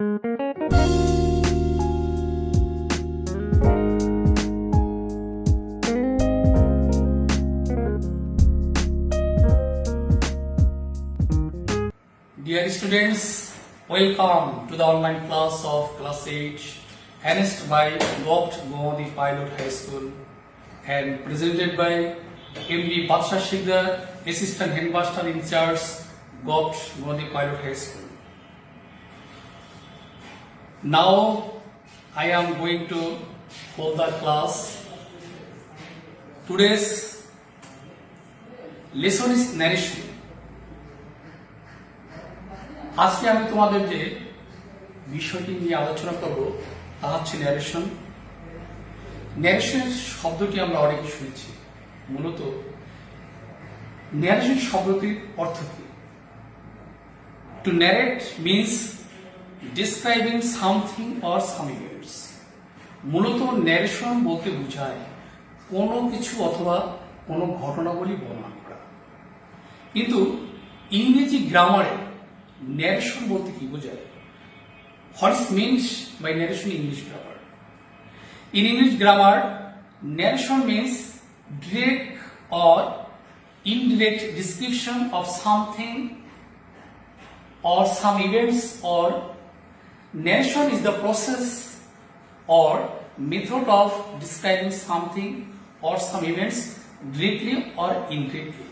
Dear students, welcome to the online class of class 8 announced by Gopt Gondi Pilot High School and presented by MD Badsha Shikdar, Assistant Headmaster in charge, Gopt Gondi Pilot High School. Now I am going to hold the class. Today's lesson is narration. আজকে আমি তোমাদের যে বিষয়টি নিয়ে আলোচনা করব তা হচ্ছে ন্যারেশন। ন্যারেশন শব্দটি আমরা অনেকে শুনেছি। মূলত ন্যারেশন শব্দটির অর্থ কি? To narrate means describing something or some events. মূলত ন্যারেশন বলতে বোঝায় কোনো কিছু অথবা কোনো ঘটনাবলী বর্ণনা করা। কিন্তু ইংরেজি গ্রামারে narration বলতে কি বোঝায়? What is meant by narration in English grammar? In English grammar, narration means direct or indirect description of something or some events, or narration is the process or method of describing something or some events directly or indirectly.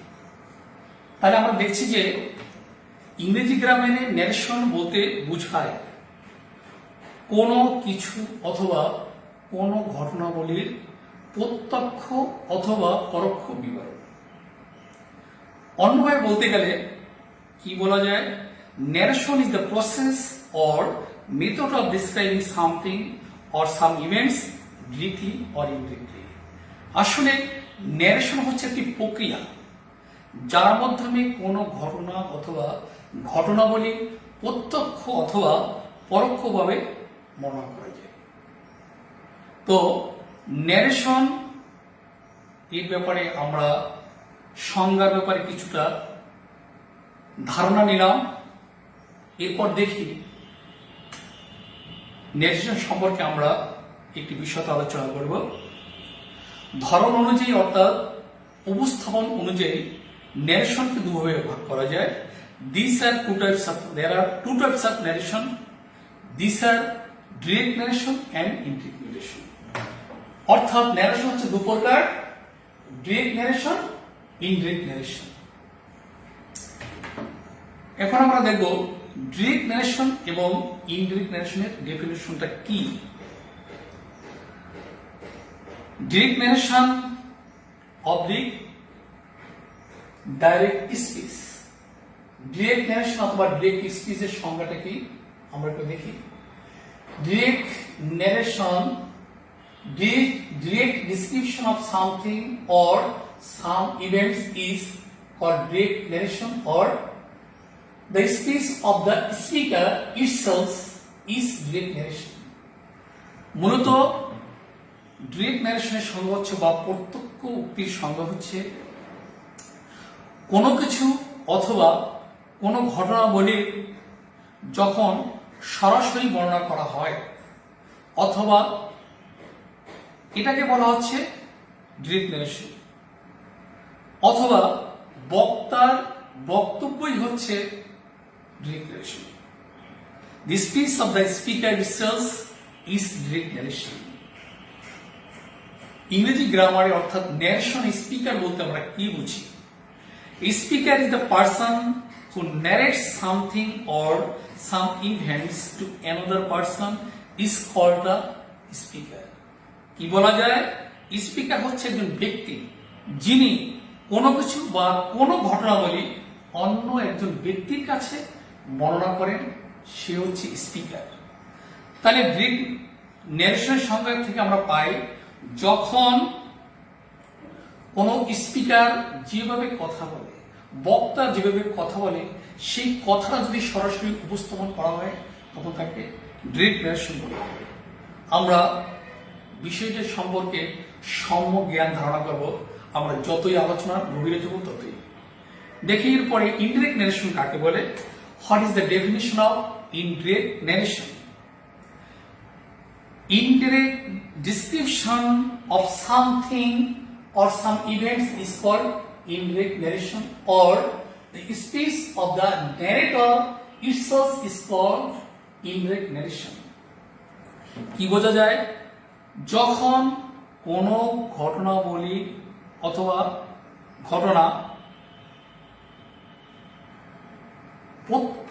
তাহলে আমরা দেখছি যে ইংরেজি গ্রামারে narration বলতে বোঝায় কোনো কিছু অথবা কোনো ঘটনাবলীর প্রত্যক্ষ অথবা পরোক্ষ বিবরণ। অন্যভাবে বলতে গেলে কি বলা যায়? Narration is the process or method of describing something or some events directly or indirectly. আসলে ন্যারেশন হচ্ছে একটি প্রক্রিয়া যার মাধ্যমে কোনো ঘটনা অথবা ঘটনাবলী প্রত্যক্ষ অথবা পরোক্ষভাবে বর্ণনা করা যায়। তো ন্যারেশন এর ব্যাপারে আমরা সংজ্ঞার ব্যাপারে কিছুটা ধারণা নিলাম। এরপর দেখি ন্যারেশন সম্পর্কে আমরা একটি বিষয় আলোচনা করব। ধরন অনুযায়ী অর্থাৎ উপস্থাপন অনুযায়ী ন্যারেশনকে দুভাবে ভাগ করা যায়। There are two types of narration. These are direct narration and indirect narration. অর্থাৎ narration হচ্ছে দু প্রকার, direct narration, indirect narration. এখন আমরা দেখব direct narration এবং indirect narration এর ডেফিনিশনটা কি। direct narration oblique direct speech। Direct narration অথবা ডিরেক্ট স্পিচের সংজ্ঞাটা কি আমরা একটু দেখি। Direct narration, direct description of something or some events is called direct narration, or the speech of the speaker itself is direct narration. মূলত direct ন্যারেশনের সংজ্ঞা হচ্ছে বা প্রত্যক্ষ উক্তির সংজ্ঞা হচ্ছে কোনো কিছু অথবা কোনো ঘটনাবলীর যখন সরাসরি বর্ণনা করা হয়, অথবা এটাকে বলা হচ্ছে ডিরেক্ট ন্যারেশন, অথবা বক্তার বক্তব্যই হচ্ছে direct narration. The speech of the speaker itself is direct narration. ইংরেজি গ্রামারে অর্থাৎ ন্যারেশন স্পিকার বলতে আমরা কি বুঝি? A speaker is the person who narrates something or some events to another person is called the speaker. কি বলা যায়? Speaker হচ্ছে একজন ব্যক্তি যিনি কোনো কিছু বা কোনো ঘটনাবলী অন্য একজন ব্যক্তির কাছে বর্ণনা করেন, সে হচ্ছে স্পিকার। তাহলে ডিরেক্ট ন্যারেশনের সংজ্ঞা থেকে আমরা পাই যখন কোনো স্পিকার যেভাবে কথা বলে, বক্তা যেভাবে কথা বলে, সেই কথাটা যদি সরাসরি উপস্থাপন করা হয় তখন তাকে ডিরেক্ট ন্যারেশন বলা হয়। আমরা বিষয়টির সম্পর্কে সম্যক জ্ঞান ধারণা করব আমরা যতই আলোচনার গভীরে যাব ততই। দেখি এরপরে ইনডিরেক্ট ন্যারেশন কাকে বলে। What is the definition of indirect narration? indirect description of something or some events is called indirect narration, or the speech of the narrator itself is called indirect narration. কি বোঝা যায়? যখন কোনো ঘটনাবলী অথবা ঘটনা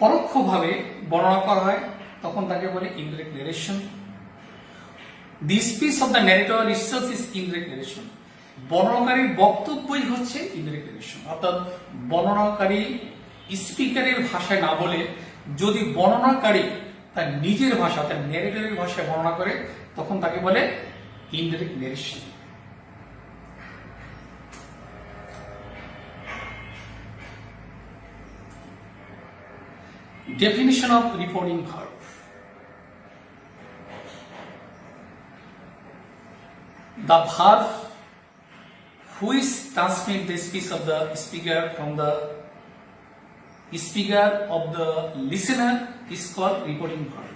পরোক্ষভাবে বর্ণনা করা হয় তখন তাকে বলে indirect narration. The speech of the narrator itself is indirect narration. বর্ণনাকারীর বক্তব্যই হচ্ছে ইনডাইরেক্ট ন্যারেশন, অর্থাৎ বর্ণনাকারী স্পিকারের ভাষায় না বলে যদি বর্ণনাকারী তার নিজের ভাষা, তার ন্যারেটরের ভাষায় বর্ণনা করে তখন তাকে বলে indirect narration. Definition of reporting verb. The verb which transmit the speech of the speaker from the speaker of the listener is called reporting verb.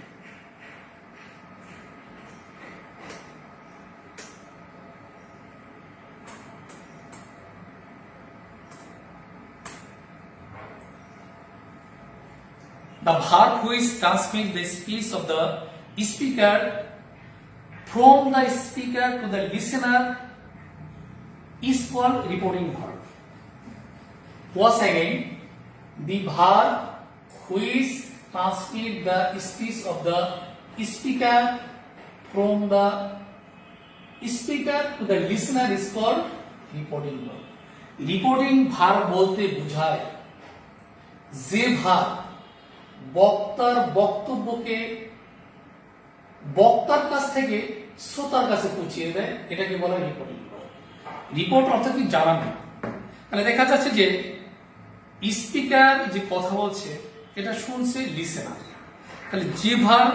The verb which transmit the speech of the speaker from the speaker to the listener is called reporting verb. Once again, the verb which transmit the speech of the speaker from the speaker to the listener is called reporting verb. Reporting verb বলতে বোঝায় যে ভাব বক্তার বক্তব্যকে বক্তার কাছ থেকে শ্রোতার কাছে পৌঁছিয়ে দেয়, এটাকে বলা হয় রিপোর্টিং। রিপোর্ট অর্থাৎ কি? জানানো। তাহলে দেখা যাচ্ছে যে স্পিকার যে কথা বলছে এটা শুনছে লিসেনার, তাহলে যে ভার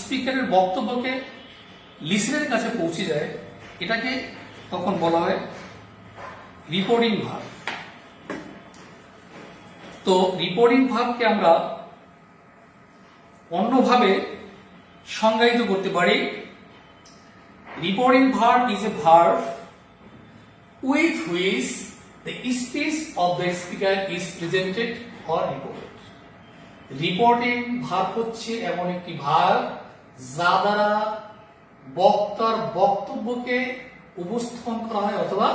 স্পিকারের বক্তব্যকে লিসেনারের কাছে পৌঁছে যায় এটাকে তখন বলা হয় রিপোর্টিং ভার্ব। তো রিপোর্টিং ভার্বকে আমরা অন্যভাবে সংজ্ঞায়িত করতে পারি। Reporting verb is a verb with which the speech of the speaker is presented or reported. Reporting verb হচ্ছে এমন একটি ভার্ব যা দ্বারা বক্তার বক্তব্যকে উপস্থাপন করা হয় অথবা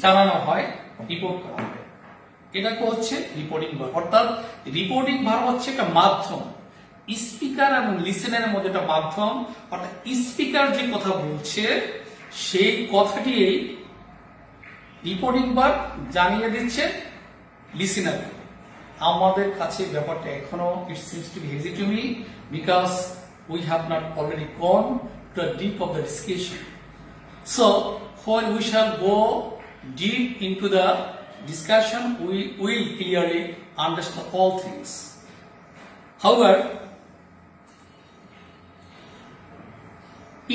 জানানো হয়, রিপোর্ট করা হয়, এটাকে হচ্ছে রিপোর্টিং ভার্ব। অর্থাৎ রিপোর্টিং ভার্ব হচ্ছে একটা মাধ্যম, স্পিকার এবং লিসেনারের মধ্যে একটা মাধ্যম। অর্থাৎ স্পিকার যে কথা বলছে সেই কথাটি রিপোর্টিং ভার্ব জানিয়ে দিচ্ছে লিসেনারকে। আমাদের কাছে ব্যাপারটা এখনো it seems to be hazy to me because we have not already gone to the deep of the discussion. So, when we shall go deep into the discussion, we will clearly understand all things. However,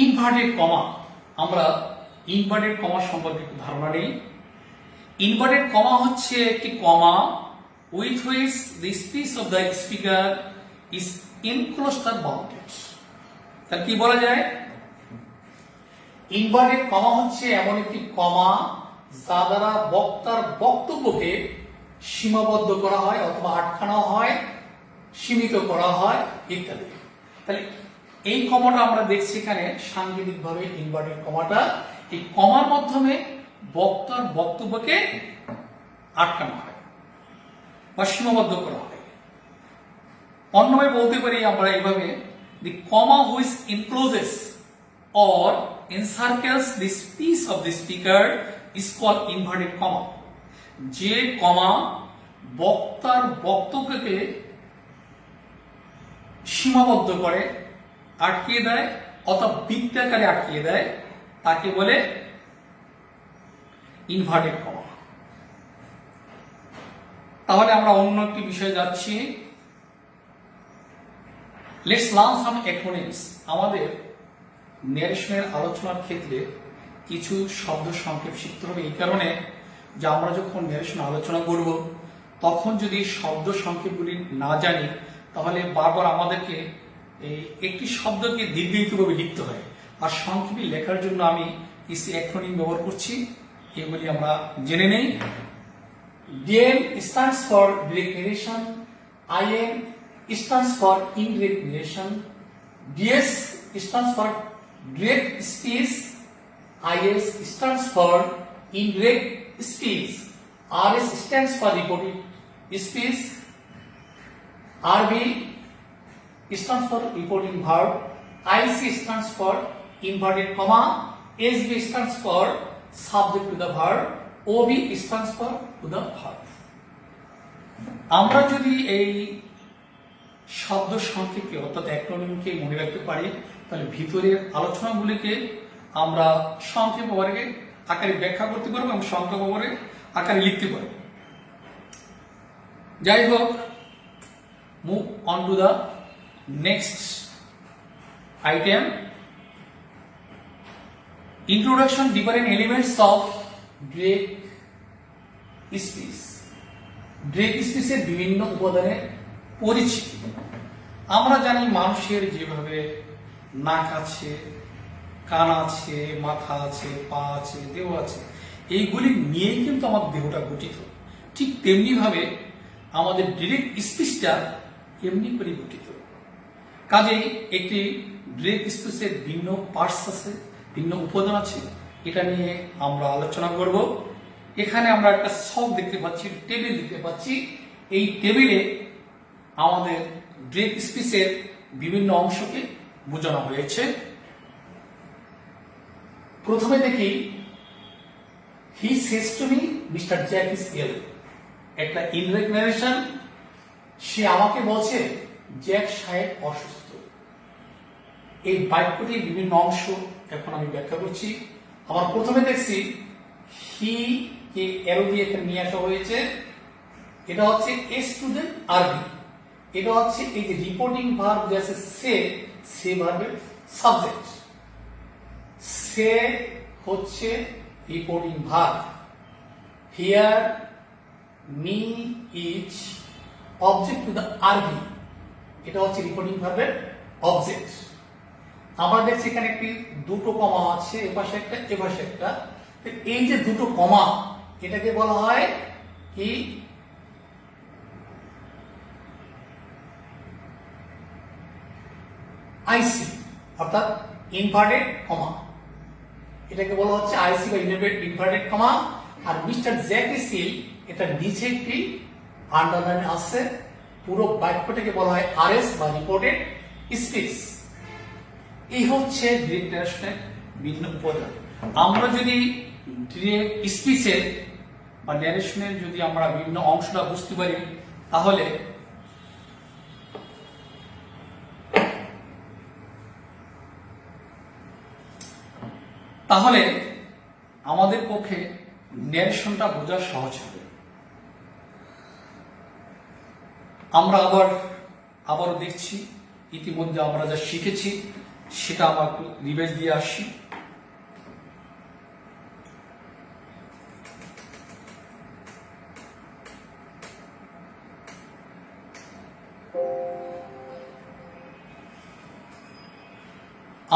inverted comma, আমরা inverted comma সম্পর্কে একটু ধারণা নেই। Inverted comma হচ্ছে একটি কমা with which the speech of the speaker is enclosed or bounded. তাহলে কি বলা যায়? ইনভার্টেড কমা হচ্ছে এমন একটি কমা যা দ্বারা বক্তার বক্তব্যকে সীমাবদ্ধ করা হয় অথবা আটকানো হয়, সীমিত করা হয় ইত্যাদি। তাহলে এই কমাটা আমরা দেখছি এখানে সাংকেতিকভাবে ইনভার্টেড কমাটা, এই কমার মাধ্যমে বক্তার বক্তব্যকে আটকানো হয় বা সীমাবদ্ধ করা হয়। অন্যভাবে বলতে পারি আমরা এইভাবে, the comma which encloses or encircles the speech of the speaker is called inverted comma. যে কমা বক্তার বক্তব্যকে সীমাবদ্ধ করে, আটকিয়ে দেয় অথবা বৃত্তাকারে আটকিয়ে দেয় তাকে বলে ইনভার্টেড কমা। তাহলে আমরা অন্য একটি বিষয়ে যাচ্ছি। Let's learn some acronyms. আমাদের ন্যারেশনের আলোচনার ক্ষেত্রে কিছু শব্দ সংক্ষেপ শিখতে হবে, এই কারণে যে আমরা যখন ন্যারেশন আলোচনা করব তখন যদি শব্দ সংক্ষেপগুলি না জানি তাহলে বারবার আমাদেরকে এই একটি শব্দকে দীর্ঘায়িতভাবে লিখতে হয়। আর সংক্ষেপে লেখার জন্য আমি কিছু অ্যাক্রোনিম ব্যবহার করছি, এগুলি আমরা জেনে নেই। DN stands for direct narration, IN stands for indirect narration, DS stands for direct speech, IS stands for indirect speech, RS stands for reported speech, RB stands for reporting verb, IC stands for inverted comma, SB stands for subject to the verb, OB stands for to the verb. আমরা যদি এই শব্দ সংক্ষেপে অর্থাৎ অ্যাক্রোনিমকে মনে রাখতে পারি, তাহলে ভিতরের আলোচনাগুলিকে আমরা সংক্ষেপ আকারে ব্যাখ্যা করতে পারবো এবং সংক্ষেপ আকারে লিখতে পারবো। যাই হোক, move on to the next item, introduction different elements of Drake speech. Drake speech এর বিভিন্ন উপাদানের পরিচিতি। আমরা জানি মানুষের যেভাবে নাক আছে, কান আছে, মাথা আছে, পা আছে, দেহ আছে, এইগুলি নিয়েই কিন্তু আমাদের দেহটা গঠিত। ঠিক তেমনি ভাবে আমাদের ডিরেক্ট স্পিচটা এমনি করে গঠিত। কাজেই একটি ডিরেক্ট স্পিচের ভিন্ন পার্টস আছে, ভিন্ন উপাদান আছে, এটা নিয়ে আমরা আলোচনা করব। এখানে আমরা একটা ছক দেখতে পাচ্ছি, টেবিল দেখতে পাচ্ছি। এই টেবিলে আমাদের ডিরেক্ট স্পিচের বিভিন্ন অংশকে বোঝানো হয়েছে। প্রথমে দেখি, he says to me Mr Jack is ill, একটা ইনডাইরেক্ট নারেশন। সে আমাকে বলছে জ্যাক সাহেব অসুস্থ। এই বাক্যটির বিভিন্ন অংশ এখন আমি ব্যাখ্যা করছি। আমার প্রথমে দেখছি হি কে এরো দিয়ে একটা নিয়ে আসা হয়েছে, এটা হচ্ছে এ স্টুডেন্ট আরবি। এটা হচ্ছে এই যে রিপোর্টিং ভার্ব যে আছে সে ভার্বের সাবজেক্ট। সে হচ্ছে reporting verb. Hear me is object to the আরবি, এটা হচ্ছে রিপোর্টিং ভার্বের অবজেক্ট। আমরা দেখছি এখানে একটি দুটো কমা আছে, এপাশে একটা এপাশে একটা। এই যে দুটো কমা, এটাকে বলা হয় কি আইসি, অর্থাৎ ইনভার্টেড কমা। এটাকে বলা হচ্ছে আইসি বা ইনভার্টেড কমা। আর মিস্টার জ্যাক ইজ ইল, এটা নিচে একটি আন্ডারলাইন আছে। পুরো বাক্যটাকে বলা হয় আরএস বা রিপোর্টেড স্পিচ। এই হচ্ছে ডিরেক্ট নারেশনের বিভিন্ন উপাদান। আমরা যদি ডিরেক্ট স্পিচের বা ন্যারেশনের যদি আমরা বিভিন্ন অংশটা বুঝতে পারি, তাহলে আমাদের পক্ষে ন্যারেশনটা বোঝা সহজ হবে। আমরা আবারও দেখছি, ইতিমধ্যে আমরা যা শিখেছি সেটা আমরা একটু রিভাইজ দিয়ে আসছি।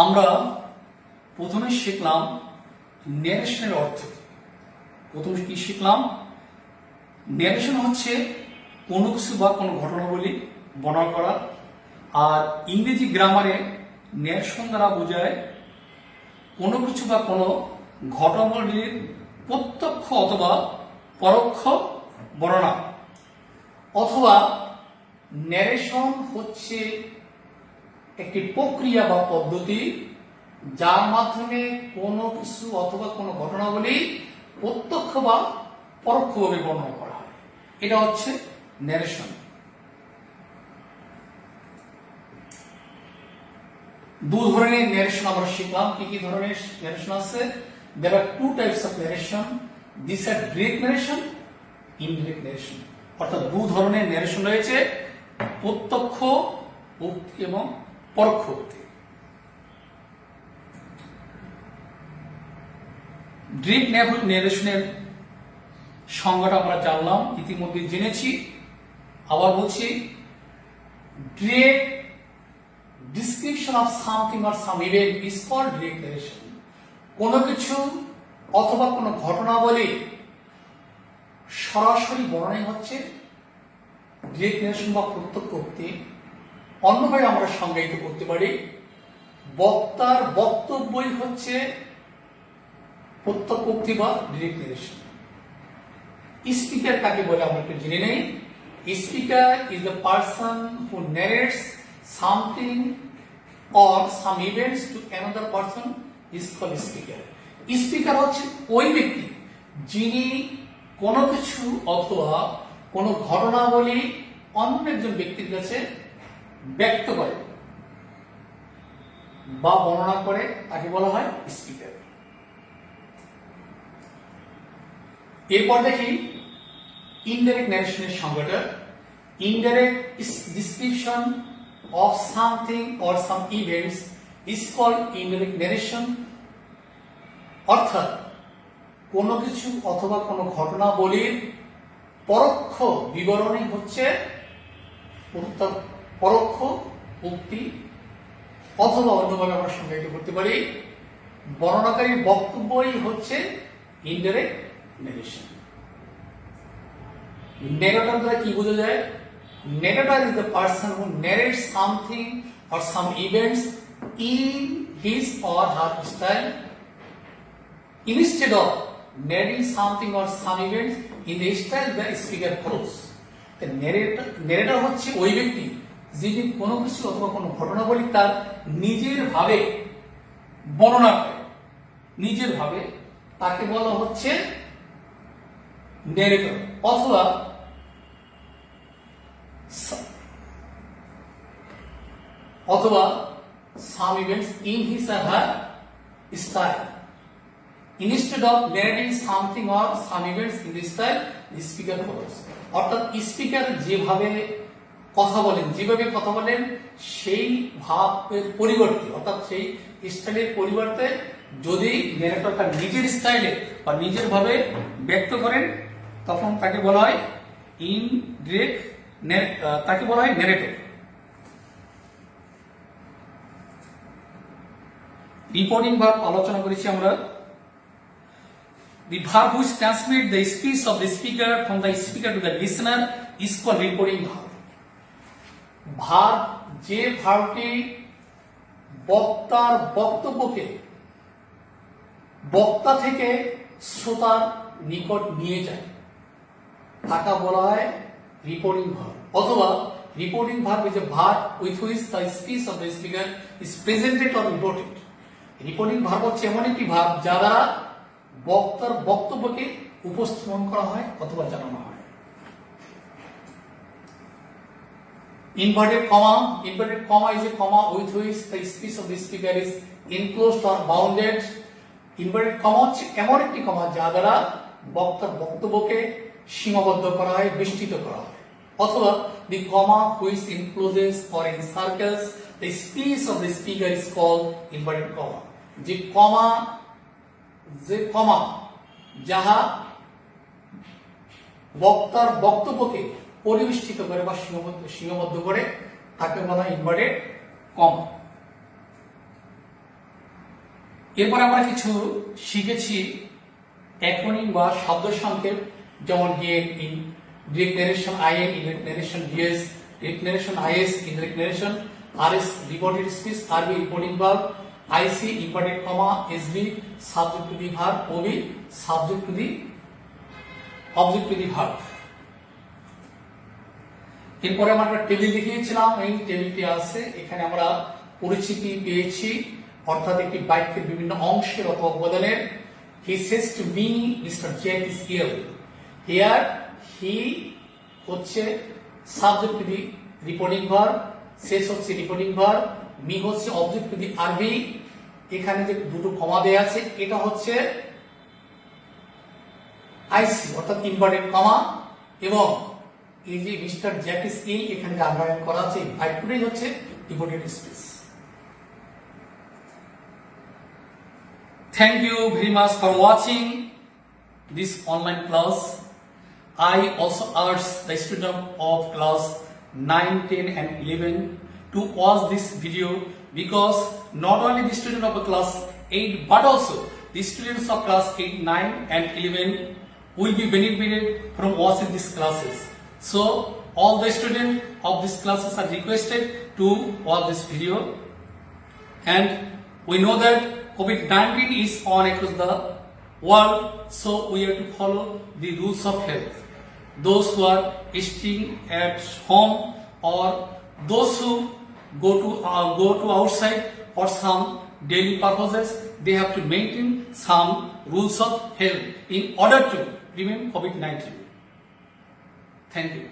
আমরা প্রথমে শিখলাম ন্যারেশনের অর্থ। প্রথমে কি শিখলাম? ন্যারেশন হচ্ছে কোনো কিছু বা কোনো ঘটনাবলী বর্ণনা করা। আর ইংরেজি গ্রামারে ন্যারেশন দ্বারা বোঝায় কোনো কিছু বা কোনো ঘটনাবলীর প্রত্যক্ষ অথবা পরোক্ষ বর্ণনা। অথবা ন্যারেশন হচ্ছে একটি প্রক্রিয়া বা পদ্ধতি যার মাধ্যমে কোনো কিছু অথবা কোনো ঘটনাবলী প্রত্যক্ষ বা পরোক্ষভাবে বর্ণনা করা হয়, এটা হচ্ছে ন্যারেশন। দু ধরনের ন্যারেশন আমরা শিখলাম। কি কি ধরনের ন্যারেশন আছে? there are two types of narration. These are direct narration, indirect narration. অর্থাৎ দু ধরনের ন্যারেশন রয়েছে, প্রত্যক্ষ উক্তি এবং পরোক্ষ উক্তি। ডিরেক্ট ন্যারেশনের সংজ্ঞাটা আমরা জানলাম, ইতিমধ্যে জেনেছি। আবার বলছি, direct description of something or some event is called direct narration. কোনো কিছু অথবা কোনো ঘটনাবলী সরাসরি বর্ণনাই হচ্ছে ডিরেক্ট নারেশন বা প্রত্যক্ষ উক্তি। অন্যভাবে আমরা সংজ্ঞায়িত করতে পারি বক্তার বক্তব্যই হচ্ছে প্রত্যক্ষ উক্তি বা ডিরেক্ট নারেশন। স্পিকার কাকে বলে আমরা একটু জেনে নেই। Speaker is the person who narrates something or some events to another person is called speaker. Speaker হচ্ছে ওই ব্যক্তি যিনি কোনো কিছু অথবা কোনো ঘটনাবলী অন্য একজন ব্যক্তির কাছে ব্যক্ত করে বা বর্ণনা করে, তাকে বলা হয় স্পিকার। এরপর দেখি ইনডাইরেক্ট ন্যারেশনের সংজ্ঞাটা। Indirect description of something or some events is called indirect narration. অর্থাৎ কোনো কিছু অথবা কোনো ঘটনাবলীর পরোক্ষ বিবরণী হচ্ছে পরোক্ষ উক্তি, অথবা অন্যভাবে আমরা সংজ্ঞায়িত করতে পারি বর্ণনাকারীর বক্তব্যই হচ্ছে ইনডাইরেক্ট ন্যারেশন। ন্যারেটর দ্বারা কি বোঝা যায়? Narrator is the person who narrates something or some events in his or her style. Instead of narrating something or some events in the style the speaker follows. The narrator হচ্ছে ওই ব্যক্তি যিনি কোনো কিছু অথবা কোনো ঘটনাবলী তার নিজের ভাবে বর্ণনা করে, নিজের ভাবে, তাকে বলা হচ্ছে narrator। অথবা some events in his or her style. Instead of narrating something or some events in this style, the speaker follows. অর্থাৎ স্পিকার যেভাবে কথা বলেন সেই ভাবের পরিবর্তে, অর্থাৎ সেই স্টাইলের পরিবর্তে যদি ন্যারেটর তার নিজের স্টাইলে বা নিজের ভাবে ব্যক্ত করেন তখন তাকে বলা হয় ইনডিরেক্ট, তাকে বলা হয় ন্যারেটর। রিপোর্টিং ভার্ব আলোচনা করেছি আমরা। The verb which transmit the speech of the speaker from the speaker to the listener is called reporting verb. Verb যে ভার্বটি বক্তার বক্তব্যকে বক্তা থেকে শ্রোতার নিকট নিয়ে যায় তাকে বলা হয় রিপোর্টিং ভার্ব। অথবা reporting verb is a verb with which the speech of the speaker is presented or reported. Reporting verb হচ্ছে এমন একটি ভার্ব যা দ্বারা বক্তার বক্তব্যকে উপস্থাপন করা হয় অথবা জানানো হয়। Inverted comma is a comma with which the speech of the speaker is enclosed or bounded. Inverted comma হচ্ছে এমন একটি কমা যা দ্বারা বক্তার বক্তব্যকে সীমাবদ্ধ করা হয়, বেষ্টিত করা হয়। অথবা the comma which encloses or encircles the speech of the speaker is called inverted comma. যে কমা যাহা বক্তার বক্তব্যকে পরিবেষ্টিত করে বা সীমাবদ্ধ করে তাকে বলা হয় ইনভার্টেড কমা। এরপর আমরা কিছু শিখেছি অ্যাক্রোনিম বা শব্দ সংক্ষেপ, যেমন DNE, direct narration, IN, indirect narration, DS, direct narration, IS, indirect narration, RS, reported speech, RB, reporting verb, IC, inverted comma, SB, subject to the verb, OB, subject to the object to the verb. এরপরে আমরা একটা table দেখিয়েছিলাম, এই টেবিলটি আছে, এখানে আমরা পরিচিতি পেয়েছি, অর্থাৎ একটি বাক্যের বিভিন্ন অংশের অথবা উপাদানের। He says to me, Mr. Jack is ill. Here, he হচ্ছে subject to the reporting verb, says হচ্ছে রিপোর্টিং ভার্ব, me হচ্ছে অবজেক্ট টু দি আরবি। এখানে যে দুটো কমা দেয়া আছে এটা হচ্ছে আইসি অর্থাৎ ইনভার্টেড কমা, এবং এই যে মিস্টার জ্যাক ইজ ইল এখানে যে আন্ডারলাইন করা আছে ভার্বটাই হচ্ছে reported speech. Thank you very much for watching this online class. I also urge the student of class 9, 10 and 11 to watch this video, because not only the student of the class 8 but also the students of class 8, 9 and 11 will be benefited from watching these classes. So all the students of these classes are requested to watch this video. And we know that COVID-19 is on across the world, so we have to follow the rules of health. Those who are staying at home or those who go to outside for some daily purposes, they have to maintain some rules of health in order to prevent COVID-19. Thank you.